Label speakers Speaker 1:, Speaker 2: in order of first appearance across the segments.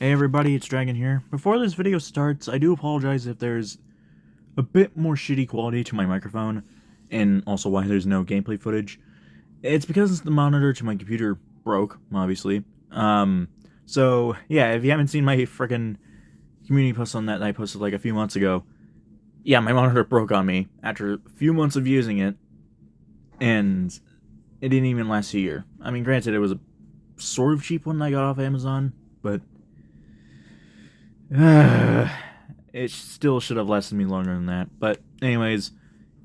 Speaker 1: Hey everybody, it's Dragon here. Before this video starts, I do apologize if there's a bit more shitty quality to my microphone, and also why there's no gameplay footage. It's because the monitor to my computer broke, obviously. So yeah, if you haven't seen my frickin' community post on that I posted like a few months ago, yeah, my monitor broke on me after a few months of using it, and it didn't even last a year. I mean, granted, it was a sort of cheap one that I got off Amazon, but it still should have lasted me longer than that. But anyways,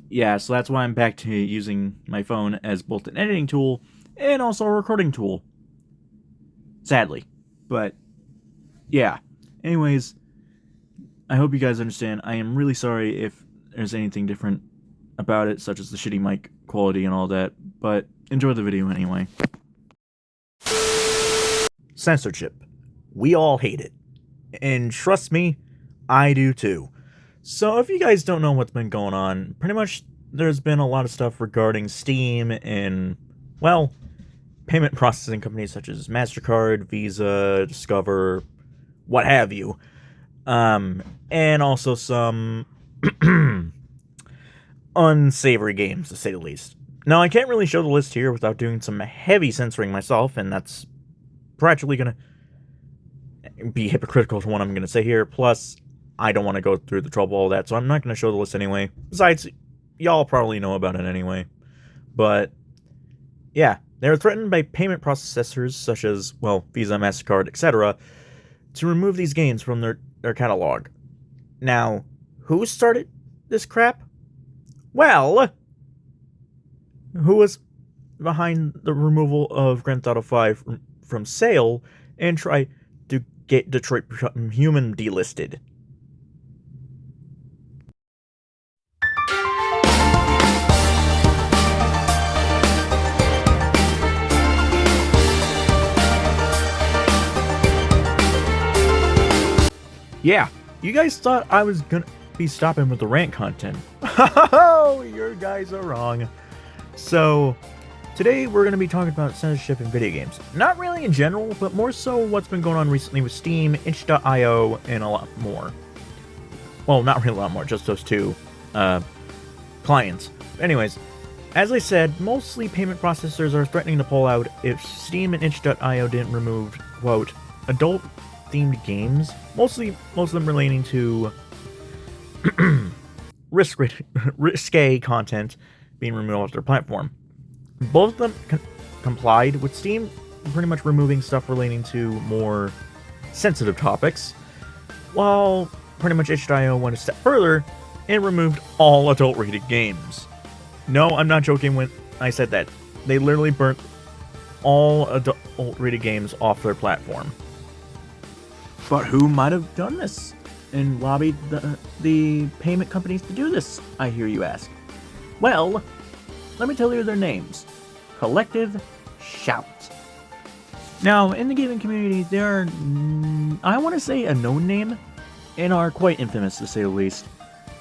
Speaker 1: yeah, so that's why I'm back to using my phone as both an editing tool and also a recording tool. Sadly. But yeah. Anyways, I hope you guys understand. I am really sorry if there's anything different about it, such as the shitty mic quality and all that, but enjoy the video anyway. Censorship. We all hate it. And trust me, I do too. So if you guys don't know what's been going on, pretty much there's been a lot of stuff regarding Steam and, well, payment processing companies such as MasterCard, Visa, Discover, what have you. And also some unsavory games, to say the least. Now, I can't really show the list here without doing some heavy censoring myself, and that's practically going to be hypocritical to what I'm going to say here. Plus, I don't want to go through the trouble, all that, so I'm not going to show the list anyway. Besides, y'all probably know about it anyway. But, yeah, they're threatened by payment processors such as, well, Visa, MasterCard, etc., to remove these games from their catalog. Now, who started this crap? Well, who was behind the removal of Grand Theft Auto 5 from sale and tried to get Detroit Become Human delisted? Yeah, you guys thought I was gonna be stopping with the rant content. Oh, you guys are wrong. So, today we're going to be talking about censorship in video games. Not really in general, but more so what's been going on recently with Steam, itch.io, and a lot more. Well, not really a lot more, just those two clients. Anyways, as I said, mostly payment processors are threatening to pull out if Steam and itch.io didn't remove, quote, adult-themed games, most of them relating to risque content being removed off their platform. Both of them complied, with Steam pretty much removing stuff relating to more sensitive topics, while pretty much itch.io went a step further and removed all adult-rated games. No, I'm not joking when I said that. They literally burnt all adult-rated games off their platform. But who might have done this and lobbied the payment companies to do this, I hear you ask? Well, let me tell you their names. Collective Shout. Now, in the gaming community, they are, I want to say, a known name, and are quite infamous, to say the least.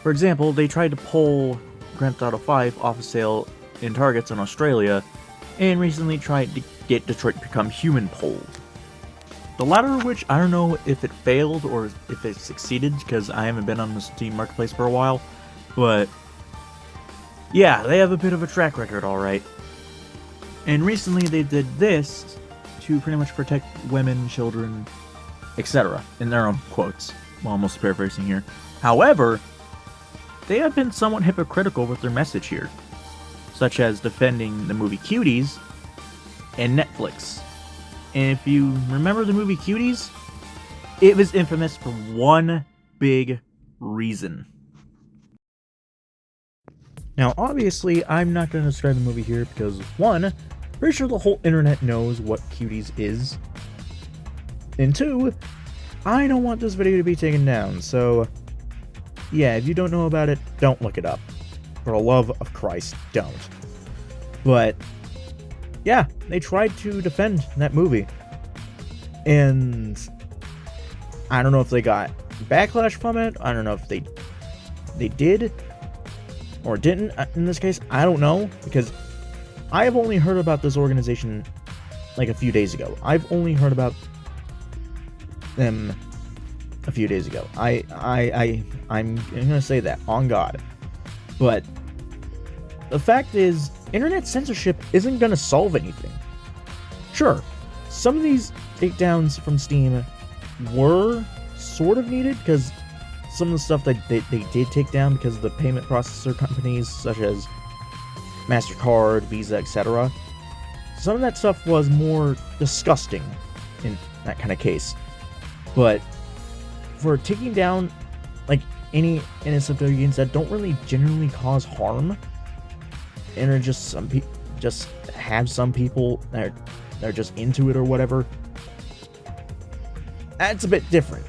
Speaker 1: For example, they tried to pull Grand Theft Auto 5 off of sale in Targets in Australia, and recently tried to get Detroit Become Human pulled. The latter of which, I don't know if it failed or if it succeeded, because I haven't been on the Steam Marketplace for a while, but yeah, they have a bit of a track record, alright. And recently they did this to pretty much protect women, children, etc. in their own quotes. Well, almost paraphrasing here. However, they have been somewhat hypocritical with their message here, such as defending the movie Cuties and Netflix. And if you remember the movie Cuties, it was infamous for one big reason. Now, obviously, I'm not going to describe the movie here because, one, pretty sure the whole internet knows what Cuties is. And two, I don't want this video to be taken down, so yeah, if you don't know about it, don't look it up. For the love of Christ, don't. But yeah, they tried to defend that movie. And I don't know if they got backlash from it. I don't know if they did or didn't in this case. I don't know, because I have only heard about this organization like a few days ago. I've only heard about them a few days ago. I'm gonna say that on God, but the fact is, internet censorship isn't gonna solve anything. Sure, some of these takedowns from Steam were sort of needed because some of the stuff that they did take down because of the payment processor companies such as MasterCard, Visa, etc. Some of that stuff was more disgusting in that kind of case. But for taking down like any innocent video games that don't really genuinely cause harm, and are just just have some people that are just into it or whatever, that's a bit different.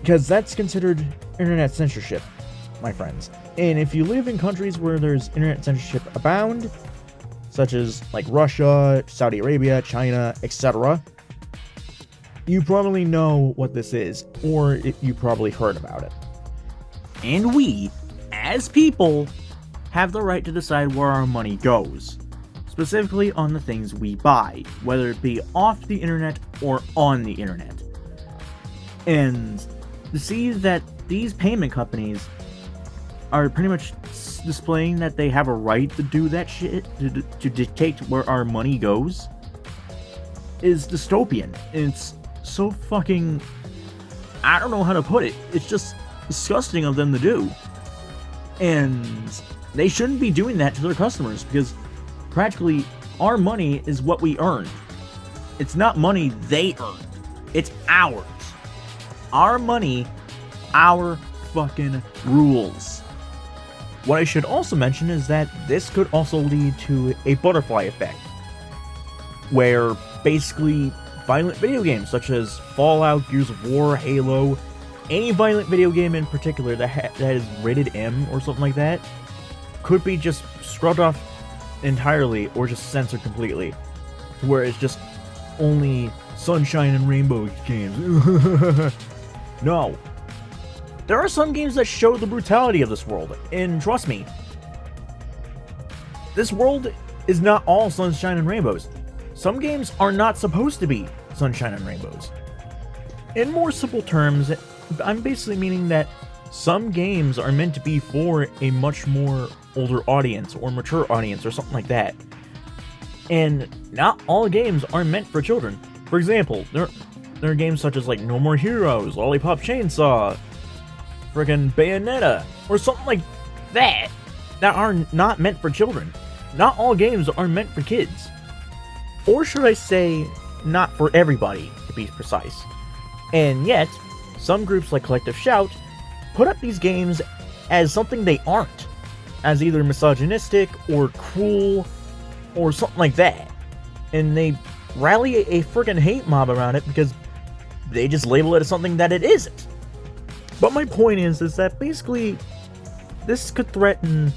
Speaker 1: Because that's considered internet censorship, my friends. And if you live in countries where there's internet censorship abound, such as like Russia, Saudi Arabia, China, etc., you probably know what this is, or you probably heard about it.
Speaker 2: And we, as people, have the right to decide where our money goes, specifically on the things we buy, whether it be off the internet or on the internet. And to see that these payment companies are pretty much displaying that they have a right to do that shit, to dictate where our money goes, is dystopian. It's so fucking... I don't know how to put it. It's just disgusting of them to do. And they shouldn't be doing that to their customers, because practically our money is what we earned. It's not money they earned. It's ours. Our money, our fucking rules.
Speaker 1: What I should also mention is that this could also lead to a butterfly effect, where basically violent video games such as Fallout, Gears of War, Halo, any violent video game in particular that is rated M or something like that, could be just scrubbed off entirely or just censored completely, to where it's just only sunshine and rainbow games. No. There are some games that show the brutality of this world, and trust me, this world is not all sunshine and rainbows. Some games are not supposed to be sunshine and rainbows. In more simple terms, I'm basically meaning that some games are meant to be for a much more older audience or mature audience or something like that. And not all games are meant for children. For example, there are games such as like No More Heroes, Lollipop Chainsaw, friggin' Bayonetta, or something like that are not meant for children. Not all games are meant for kids. Or should I say, not for everybody, to be precise. And yet, some groups like Collective Shout put up these games as something they aren't, as either misogynistic or cruel or something like that. And they rally a friggin' hate mob around it because they just label it as something that it isn't. But my point is that basically this could threaten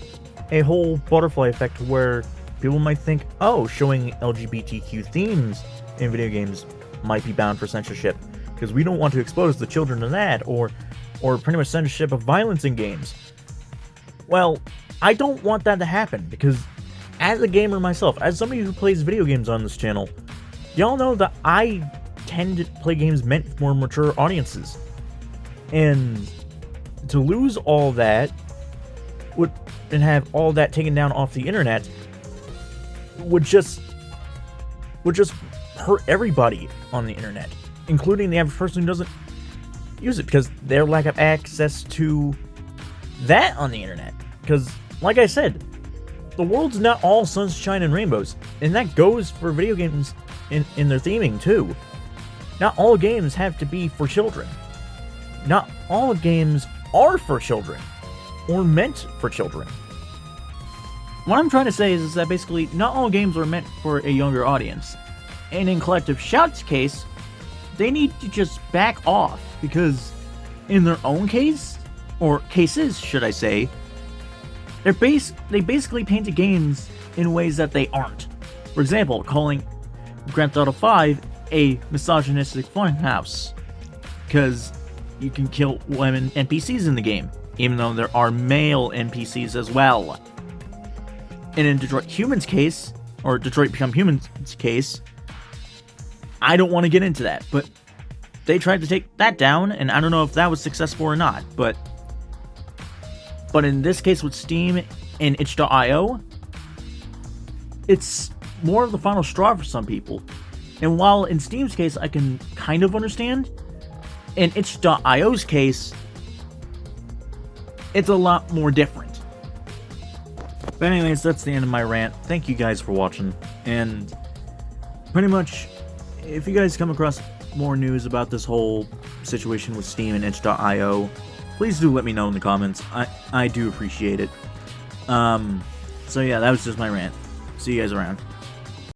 Speaker 1: a whole butterfly effect where people might think, oh, showing LGBTQ themes in video games might be bound for censorship because we don't want to expose the children to that, or pretty much censorship of violence in games. Well, I don't want that to happen because as a gamer myself, as somebody who plays video games on this channel, y'all know that I tend to play games meant for mature audiences. And to lose all that and have all that taken down off the internet would just hurt everybody on the internet, including the average person who doesn't use it because their lack of access to that on the internet. Because, like I said, the world's not all sunshine and rainbows, and that goes for video games in their theming too. Not all games have to be for children. Not all games are for children, or meant for children.
Speaker 2: What I'm trying to say is that basically not all games are meant for a younger audience. And in Collective Shout's case, they need to just back off because in their own case, or cases should I say, they basically painted games in ways that they aren't. For example, calling Grand Theft Auto 5 a misogynistic funhouse because you can kill women NPCs in the game, even though there are male NPCs as well. And in Detroit Humans case, or Detroit Become Humans case, I don't want to get into that, but they tried to take that down, and I don't know if that was successful or not, but in this case with Steam and itch.io, it's more of the final straw for some people. And while in Steam's case I can kind of understand, in itch.io's case, it's a lot more different. But anyways, that's the end of my rant. Thank you guys for watching, and pretty much, if you guys come across more news about this whole situation with Steam and itch.io, please do let me know in the comments. I do appreciate it. So yeah, that was just my rant. See you guys around.